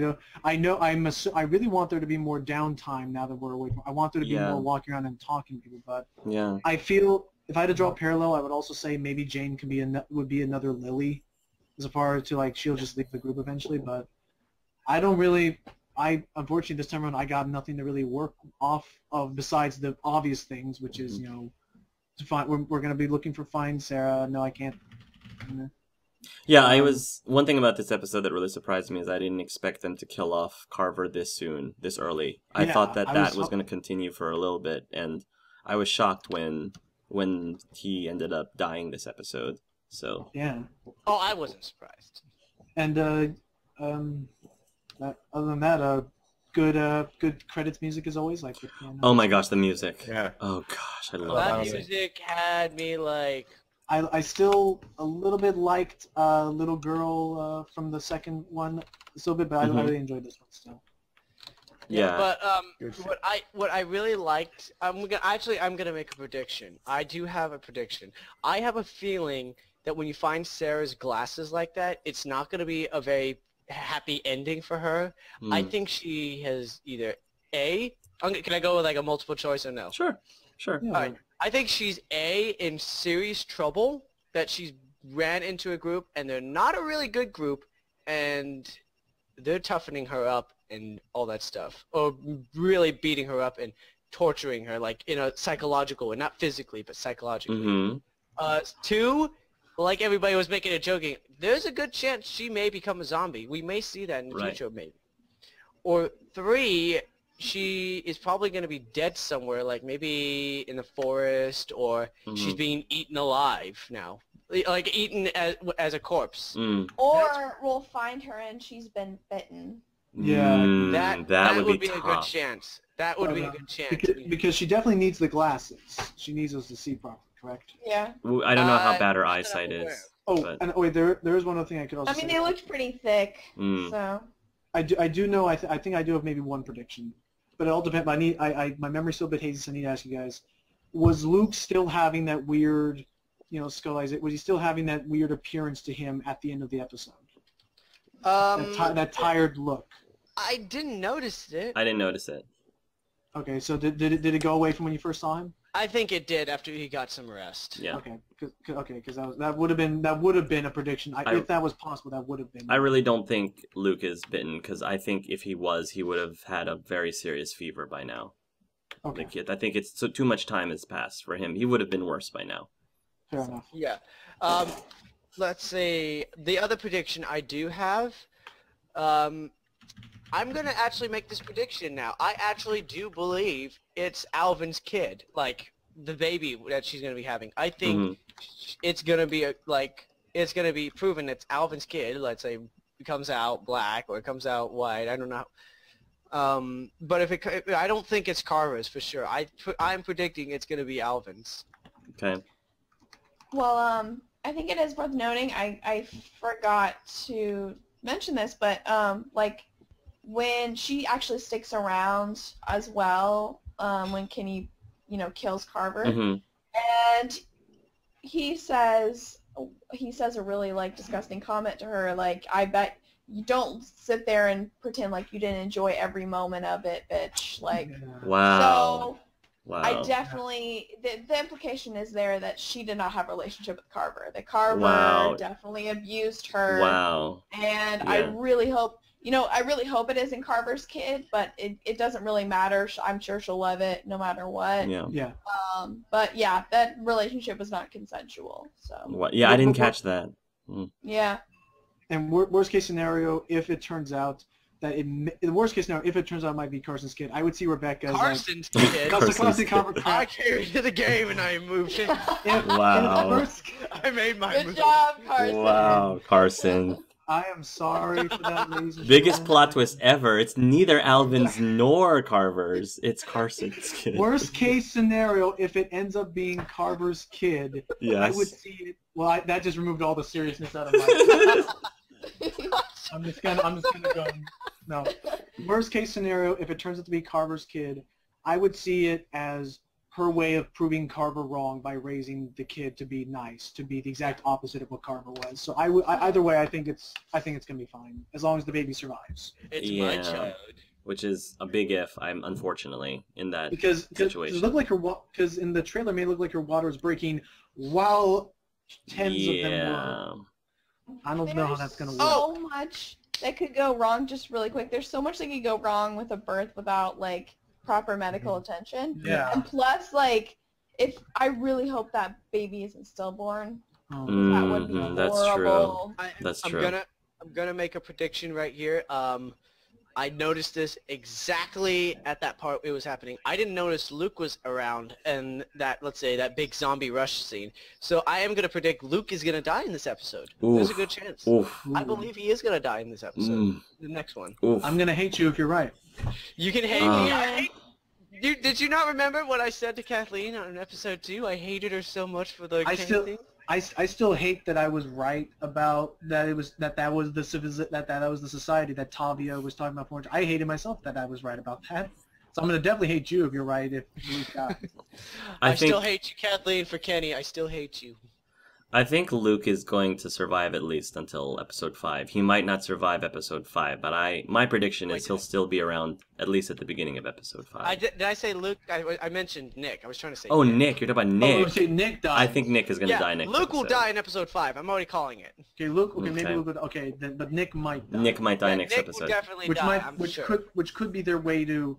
really want there to be more downtime now that we're away. I want there to be Yeah. more walking around and talking to people. But Yeah. I feel if I had to draw a parallel, I would also say maybe Jane would be another Lily, as far as to like she'll just leave the group eventually. But I don't really. Unfortunately this time around I got nothing to really work off of besides the obvious things, which is to find we're going to be looking for Find Sarah. No, I can't. Yeah, one thing about this episode that really surprised me is I didn't expect them to kill off Carver this soon, this early. I thought that was going to continue for a little bit, and I was shocked when he ended up dying this episode. So yeah. Oh, I wasn't surprised. And other than that, good credits music as always, like the piano. oh my gosh, the music! Yeah. Oh gosh, I love That that music. music had me like. I still a little bit liked Little Girl from the second one a little bit, but I really enjoyed this one still. Yeah. But Good. what I really liked, I'm gonna make a prediction. I do have a prediction. I have a feeling that when you find Sarah's glasses like that, it's not gonna be a very happy ending for her. I think she has either can I go with like a multiple choice or no? Sure. Yeah, All right. I think she's in serious trouble, that she's ran into a group and they're not a really good group and they're toughening her up and all that stuff, or really beating her up and torturing her, like in a psychological and not physically but psychologically. Mm-hmm. 2, like everybody was making it joking, there's a good chance she may become a zombie. We may see that in the future maybe. Or 3, she is probably going to be dead somewhere, like maybe in the forest, or she's being eaten alive now, like eaten as a corpse. Or we'll find her and she's been bitten. Yeah, that would be tough. a good chance. That would be a good chance. Because she definitely needs the glasses. She needs those to see properly, correct? Yeah. I don't know how bad her not that I'm eyesight aware. is. Oh, but... and wait, there is one other thing I could also I mean, say. they looked pretty thick, so. I do know. I think I do have maybe one prediction, but it all depends. My memory's still a bit hazy, so I need to ask you guys: was Luke still having that weird, skull eyes? Was he still having that weird appearance to him at the end of the episode? That tired look. I didn't notice it. I didn't notice it. Okay, so did it go away from when you first saw him? I think it did after he got some rest. Yeah. Okay, because that would have been a prediction. If that was possible, that would have been. I really don't think Luke is bitten, because I think if he was, he would have had a very serious fever by now. Okay. I think it's too much time has passed for him. He would have been worse by now. Fair enough. Yeah. Let's see. The other prediction I do have, I'm going to actually make this prediction now. I actually do believe it's Alvin's kid, like the baby that she's going to be having. I think it's going to be it's going to be proven it's Alvin's kid. Let's say it comes out black or it comes out white. I don't know. But I don't think it's Carver's for sure. I'm predicting it's going to be Alvin's. Okay. Well, I think it is worth noting. I forgot to mention this, but like when she actually sticks around as well, when Kenny, kills Carver, and he says a really like disgusting comment to her, like, I bet you don't sit there and pretend like you didn't enjoy every moment of it, bitch. Like, wow. So I definitely, the implication is there that she did not have a relationship with Carver. That Carver definitely abused her. Wow. And I really hope, it isn't Carver's kid, but it doesn't really matter. I'm sure she'll love it no matter what. Yeah. But yeah, that relationship was not consensual. So. What? Yeah, I didn't catch that. Yeah. And worst case scenario, if it turns out that it might be Carson's kid, I would see Rebecca as Carson's kid. Carson. I came into the game and I moved it. Wow. I made my move. Good job, Carson. Wow, Carson. I am sorry for that, ladies and Biggest gentlemen. plot twist ever. It's neither Alvin's nor Carver's. It's Carson's kid. Worst case scenario, if it ends up being Carver's kid, Yes. I would see it. Well, that just removed all the seriousness out of my. I'm just gonna go. No. Worst case scenario, if it turns out to be Carver's kid, I would see it as her way of proving Carver wrong by raising the kid to be nice, to be the exact opposite of what Carver was. So either way, I think it's gonna be fine as long as the baby survives. It's my child. Which is a big if. I'm unfortunately in that Because situation. it looked like because in the trailer, it made it look like her water was breaking while tens of them were. I don't know how that's gonna work. So much that could go wrong. Just really quick, there's so much that could go wrong with a birth without like proper medical attention. Yeah. And plus, like, if I really hope that baby isn't stillborn. That would be That's horrible. true. That's I'm true. gonna make a prediction right here. I noticed this exactly at that part it was happening. I didn't notice Luke was around and that, let's say, that big zombie rush scene. So I am gonna predict Luke is gonna die in this episode. There's a good chance. I believe he is gonna die in this episode. The next one. I'm gonna hate you if you're right. You can hate me. Did you not remember what I said to Kathleen on episode 2? I hated her so much for the thing. I still hate that I was right about that. It was that was the society that Tavia was talking about. I hated myself that I was right about that. So I'm gonna definitely hate you if you're right. If Luke dies. I still hate you, Kathleen, for Kenny. I still hate you. I think Luke is going to survive at least until episode 5. He might not survive episode 5, but my prediction is he'll still be around at least at the beginning of episode 5. Did I say Luke? I mentioned Nick. I was trying to say Nick. You're talking about Nick. Oh, say Nick dies. I think Nick is going to die next Luke episode. will die in episode 5. I'm already calling it. Okay, Luke. Okay, maybe Luke. Okay, then, but Nick might die. Nick might die next Nick episode. will definitely die. Which could be their way to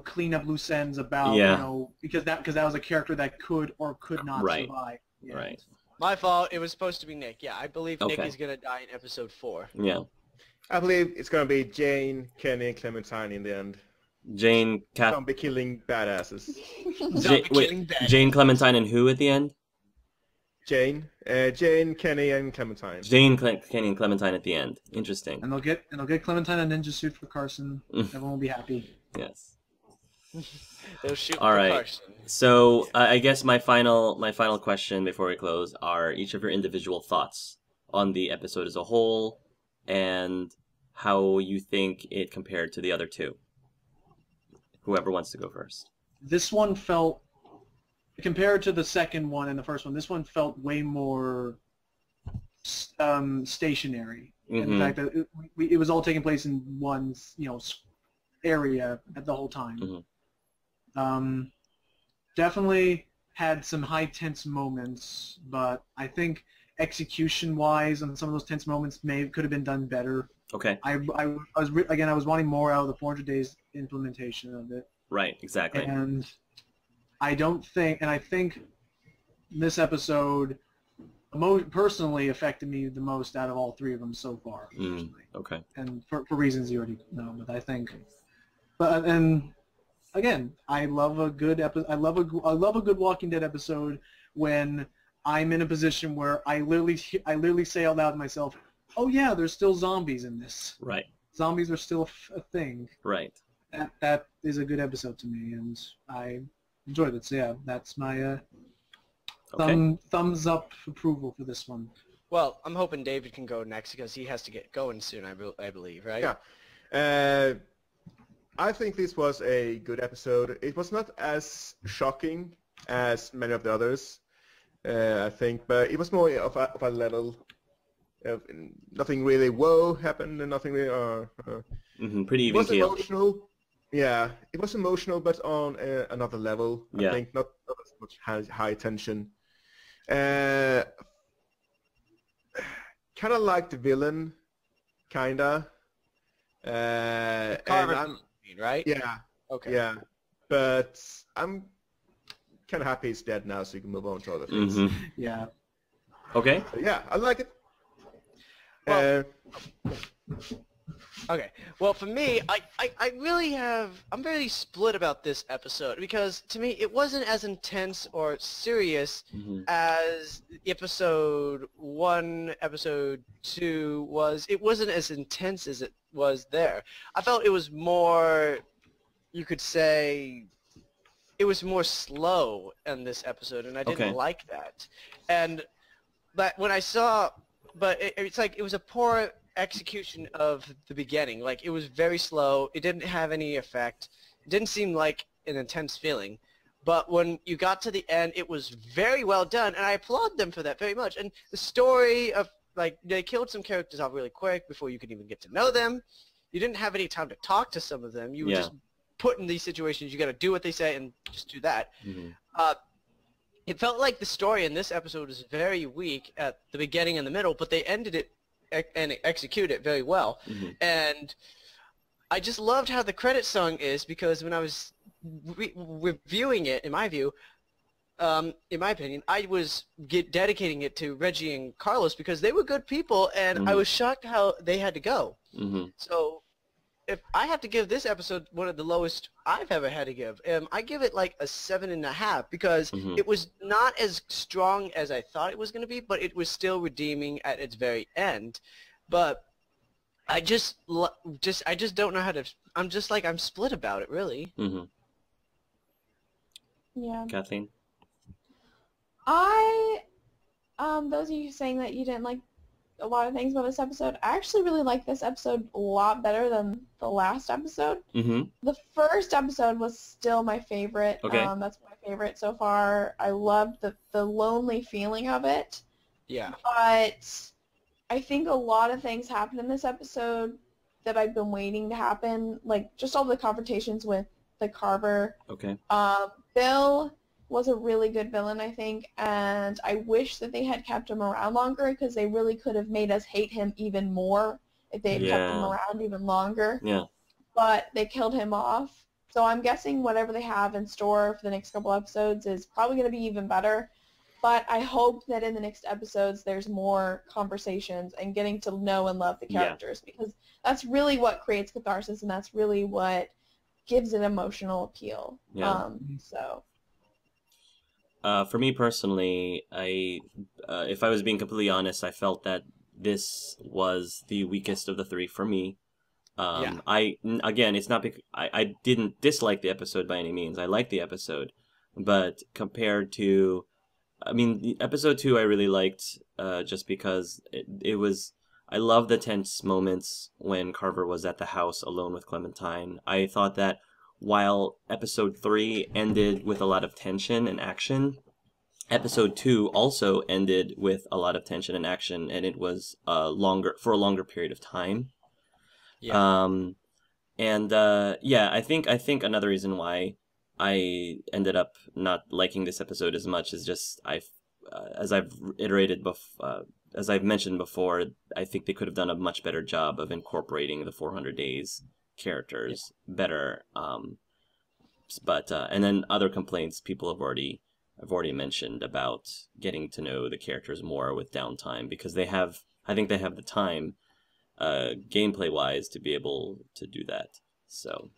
clean up loose ends about because that was a character that could or could not survive. Yeah. Right. My fault. It was supposed to be Nick. Yeah, I believe Nick is going to die in episode 4. Yeah. I believe it's going to be Jane, Kenny, and Clementine in the end. Jane, Zombie killing badasses. Jane, Clementine, and who at the end? Jane, Kenny, and Clementine. Jane, Kenny, and Clementine at the end. Interesting. And they'll get Clementine a ninja suit for Carson. Everyone will be happy. Yes. They'll shoot All right. Carson. So I guess my final question before we close are each of your individual thoughts on the episode as a whole, and how you think it compared to the other two. Whoever wants to go first. This one felt, compared to the second one and the first one, this one felt way more stationary. In the fact that it was all taking place in one area at the whole time. Definitely had some high tense moments, but I think execution-wise on some of those tense moments could have been done better. Okay. I was wanting more out of the 400 days implementation of it. Right, exactly. And I think this episode personally affected me the most out of all three of them so far. Okay. And for reasons you already know, but I think, and again, I love a good episode. I love a good Walking Dead episode when I'm in a position where I literally say out loud to myself, "Oh yeah, there's still zombies in this. Right. Zombies are still a thing." Right. That is a good episode to me, and I enjoyed it. So yeah, that's my thumbs up approval for this one. Well, I'm hoping David can go next because he has to get going soon, I believe, right? Yeah. I think this was a good episode. It was not as shocking as many of the others, I think, but it was more of a level of nothing really whoa happened and nothing really pretty even it was keel. Emotional. Yeah, it was emotional, but on another level. I think not as much high tension. Kind of like the villain, kinda. Carver, right? Yeah. Okay. Yeah, but I'm kind of happy he's dead now, so you can move on to other things. Yeah. Okay. So, yeah, I like it. Well, okay. Well, for me, I'm very split about this episode because to me it wasn't as intense or serious as episode 1, episode 2 was. It wasn't as intense as it was there. I felt it was more, you could say, it was more slow in this episode, and I didn't like that. But when I saw, it's like it was a poor execution of the beginning. Like, it was very slow. It didn't have any effect. It didn't seem like an intense feeling. But when you got to the end, it was very well done, and I applaud them for that very much. And the story of, like, they killed some characters off really quick before you could even get to know them. You didn't have any time to talk to some of them. You were just put in these situations. You got to do what they say and just do that. It felt like the story in this episode was very weak at the beginning and the middle, but they ended it and executed it very well. And I just loved how the credit song is, because when I was reviewing it, in my view, in my opinion, I was dedicating it to Reggie and Carlos because they were good people, and I was shocked how they had to go. So if I have to give this episode one of the lowest I've ever had to give, I give it like a 7.5 because it was not as strong as I thought it was going to be, but it was still redeeming at its very end. But I just don't know how to. I'm just like I'm split about it, really. Yeah. Kathleen? Those of you saying that you didn't like a lot of things about this episode, I actually really like this episode a lot better than the last episode. The first episode was still my favorite. Okay. That's my favorite so far. I loved the lonely feeling of it. Yeah. But I think a lot of things happened in this episode that I've been waiting to happen, like just all the confrontations with the Carver. Okay. Bill was a really good villain, I think, and I wish that they had kept him around longer because they really could have made us hate him even more if they had kept him around even longer. Yeah. But they killed him off. So I'm guessing whatever they have in store for the next couple episodes is probably going to be even better. But I hope that in the next episodes there's more conversations and getting to know and love the characters because that's really what creates catharsis and that's really what gives it emotional appeal. Yeah. For me personally, if I was being completely honest, I felt that this was the weakest of the three for me. Again, it's not because I didn't dislike the episode by any means. I liked the episode, but compared to, episode 2 I really liked, just because it was. I love the tense moments when Carver was at the house alone with Clementine. I thought that while episode 3 ended with a lot of tension and action, episode 2 also ended with a lot of tension and action, and it was for a longer period of time. Yeah. I think another reason why I ended up not liking this episode as much is just as I've mentioned before, I think they could have done a much better job of incorporating the 400 Days characters better. And then other complaints people have already mentioned about getting to know the characters more with downtime because I think they have the time, gameplay wise, to be able to do that. So.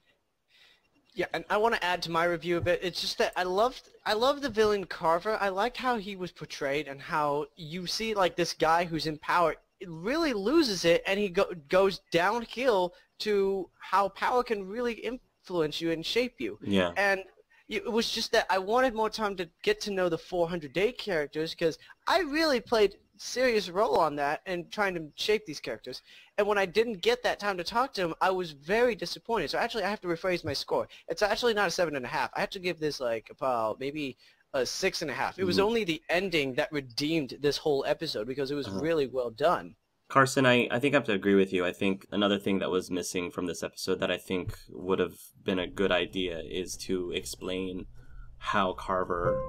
Yeah, and I want to add to my review a bit. It's just that I loved the villain Carver. I liked how he was portrayed and how you see like this guy who's in power it really loses it and he goes downhill to how power can really influence you and shape you. Yeah. And it was just that I wanted more time to get to know the 400-day characters because I really played serious role on that and trying to shape these characters. And when I didn't get that time to talk to them, I was very disappointed. So actually, I have to rephrase my score. It's actually not a 7.5. I have to give this like about maybe a 6.5. It was only the ending that redeemed this whole episode because it was really well done. Carson, I think I have to agree with you. I think another thing that was missing from this episode that I think would have been a good idea is to explain how Carver,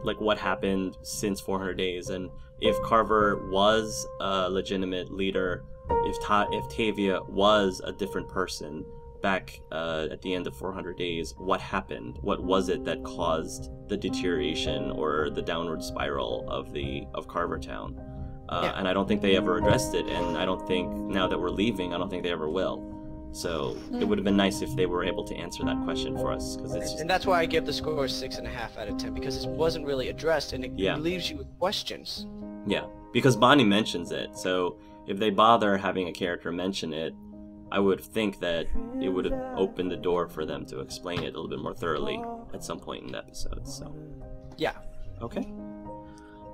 like what happened since 400 Days, and if Carver was a legitimate leader, if Tavia was a different person back at the end of 400 Days, what happened? What was it that caused the deterioration or the downward spiral of Carver Town? And I don't think they ever addressed it, and I don't think, now that we're leaving, I don't think they ever will. So it would have been nice if they were able to answer that question for us. And that's why I give the score 6.5 out of 10, because it wasn't really addressed, and it leaves you with questions. Yeah, because Bonnie mentions it, so if they bother having a character mention it, I would think that it would have opened the door for them to explain it a little bit more thoroughly at some point in the episode, so... Yeah. Okay.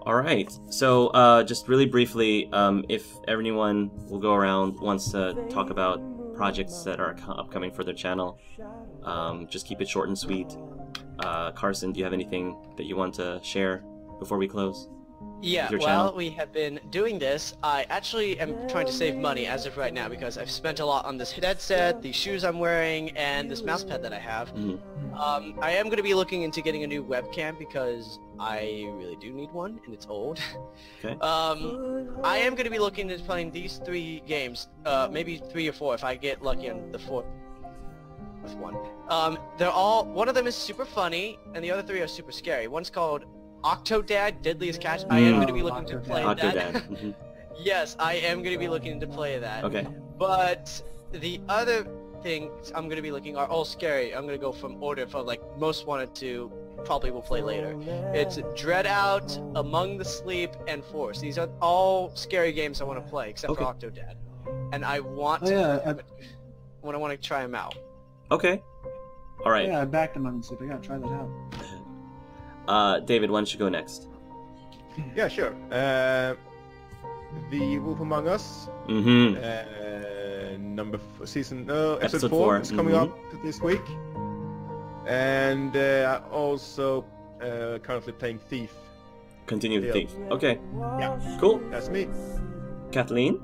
Alright, so just really briefly, if anyone will go around, wants to talk about projects that are upcoming for their channel, just keep it short and sweet. Carson, do you have anything that you want to share before we close? Yeah, well, we have been doing this. I actually am trying to save money as of right now because I've spent a lot on this headset, the shoes I'm wearing, and this mouse pad that I have. I am going to be looking into getting a new webcam because I really do need one, and it's old. Okay. I am going to be looking into playing these 3 games, maybe 3 or 4 if I get lucky on the 4th one. They're all, one of them is super funny, and the other 3 are super scary. One's called Octodad, Deadliest Catch. I am going to be looking to play that. Octodad. Yes, I am going to be looking to play that. Okay. But the other things I'm going to be looking are all scary. I'm going to go from order from like most wanted to probably will play later. It's Dread Out, Among the Sleep, and Force. These are all scary games I want to play except for Octodad. And I want to when I want to try them out. Okay. All right. Yeah, I backed Among the Sleep. I gotta try that out. David, why don't you go next? Yeah, sure. The Wolf Among Us. Episode 4 is coming up this week. And I also currently playing Thief. Continue the Thief. Okay. Yeah. Cool. That's me. Kathleen?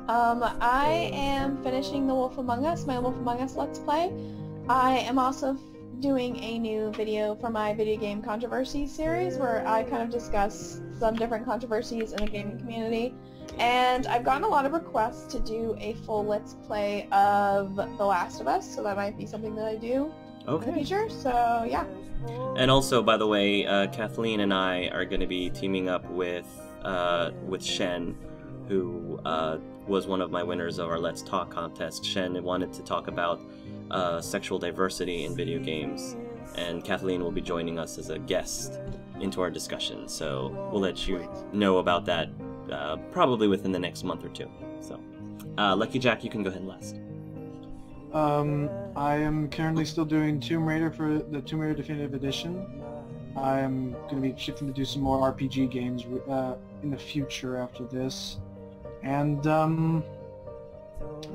I am finishing The Wolf Among Us, my Wolf Among Us Let's Play. I am also doing a new video for my video game controversy series where I kind of discuss some different controversies in the gaming community. And I've gotten a lot of requests to do a full Let's Play of The Last of Us, so that might be something that I do in the future, so yeah. And also, by the way, Kathleen and I are going to be teaming up with Shen, who was one of my winners of our Let's Talk contest. Shen wanted to talk about sexual diversity in video games, and Kathleen will be joining us as a guest into our discussion, so we'll let you know about that probably within the next month or two. So, Lucky Jack, you can go ahead last. I am currently still doing Tomb Raider for the Tomb Raider Definitive Edition. I am going to be shifting to do some more RPG games in the future after this. And other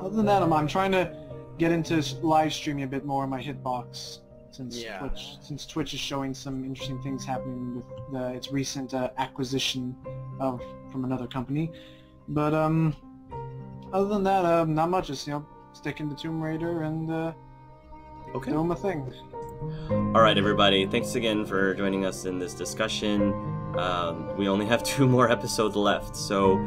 than that, I'm trying to get into live streaming a bit more on my hitbox since Twitch is showing some interesting things happening with its recent acquisition from another company. But other than that, not much. Just sticking to Tomb Raider and doing my thing. All right, everybody. Thanks again for joining us in this discussion. We only have 2 more episodes left, so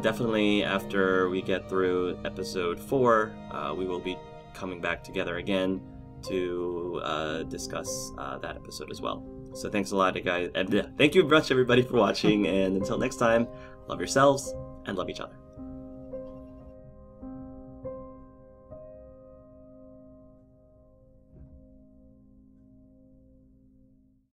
definitely after we get through episode 4, we will be coming back together again to discuss that episode as well. So thanks a lot, guys, and thank you very much, everybody, for watching. And until next time, love yourselves and love each other.